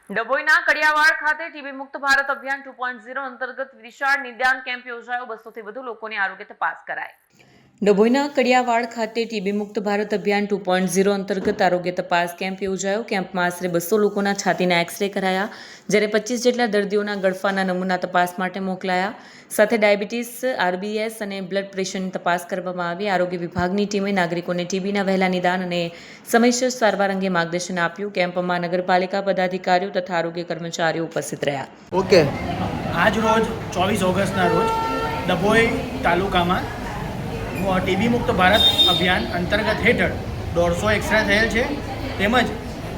ડભોઈના કડિયાવાડ ખાતે ટીબી મુક્ત ભારત અભિયાન 2.0 અંતર્ગત વિશાળ નિદાન કેમ્પ યોજાયો. 200 થી વધુ લોકોની આરોગ્ય તપાસ કરાઈ. ડભોઈના કડિયાવાડ ખાતે ટીબી મુક્ત ભારત અભિયાન 2.0 અંતર્ગત આરોગ્ય તપાસ કેમ્પ યોજાયો. કેમ્પમાં આશરે 200 લોકોના છાતીના એક્સરે કરાયા, જ્યારે 25 જેટલા દર્દીઓના ગળફાના નમૂના તપાસ માટે મોકલાયા. સાથે ડાયાબિટીસ, આરબીએસ અને બ્લડ પ્રેશરની તપાસ કરવામાં આવી. આરોગ્ય વિભાગની ટીમે નાગરિકોને ટીબીના વહેલા નિદાન અને સમયસર સારવાર અંગે માર્ગદર્શન આપ્યું. કેમ્પમાં નગરપાલિકા પદાધિકારીઓ તથા આરોગ્ય કર્મચારીઓ ઉપસ્થિત રહ્યા. ઓકે. આજ રોજ 24 ઓગસ્ટના રોજ ડભોઈ તાલુકામાં ટીબી મુક્ત ભારત અભિયાન અંતર્ગત હેઠળ 150 એક્સરે થયેલ છે. તેમજ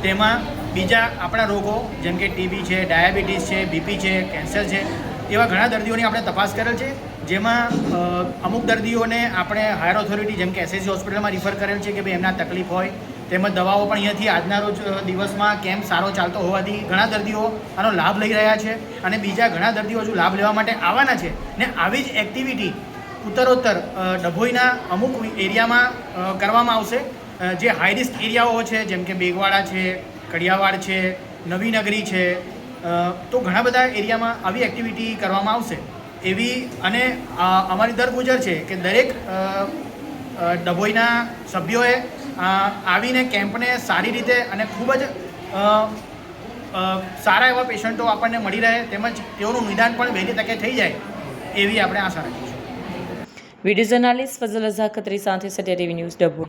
તેમાં બીજા આપણા રોગો જેમ કે ટીબી છે, ડાયાબિટીસ છે, બીપી છે, કેન્સર છે, એવા ઘણા દર્દીઓની આપણે તપાસ કરેલ છે. જેમાં અમુક દર્દીઓને આપણે હાયર ઓથોરિટી જેમ કે એસએસસી હોસ્પિટલમાં રિફર કરેલ છે કે ભાઈ એમના તકલીફ હોય. તેમજ દવાઓ પણ અહીંયાથી આજના રોજ દિવસમાં કેમ્પ સારો ચાલતો હોવાથી ઘણા દર્દીઓ આનો લાભ લઈ રહ્યા છે અને બીજા ઘણા દર્દીઓ હજુ લાભ લેવા માટે આવવાના છે. ને આવી જ એક્ટિવિટી ઉત્તરોત્તર ડભોઈના અમુક એરિયામાં કરવામાં આવશે. જે હાઈ રિસ્ક એરિયાઓ છે જેમ કે બેગવાડા છે, કડિયાવાડ છે, નવીનગરી છે, તો ઘણા બધા એરિયામાં આવી એક્ટિવિટી કરવામાં આવશે એવી. અને અમારી દરગુજર છે કે દરેક ડભોઈના સભ્યોએ આવીને કેમ્પને સારી રીતે અને ખૂબ જ સારા એવા પેશન્ટો આપણને મળી રહે તેમજ તેઓનું નિદાન પણ વહેલી તકે થઈ જાય એવી આપણે આશા રાખીશું. વિડીયો જર્નાલિસ્ટ ફઝલ રઝા ખત્રી સાથે સત્ય ટીવી ન્યૂઝ ડભોઈ.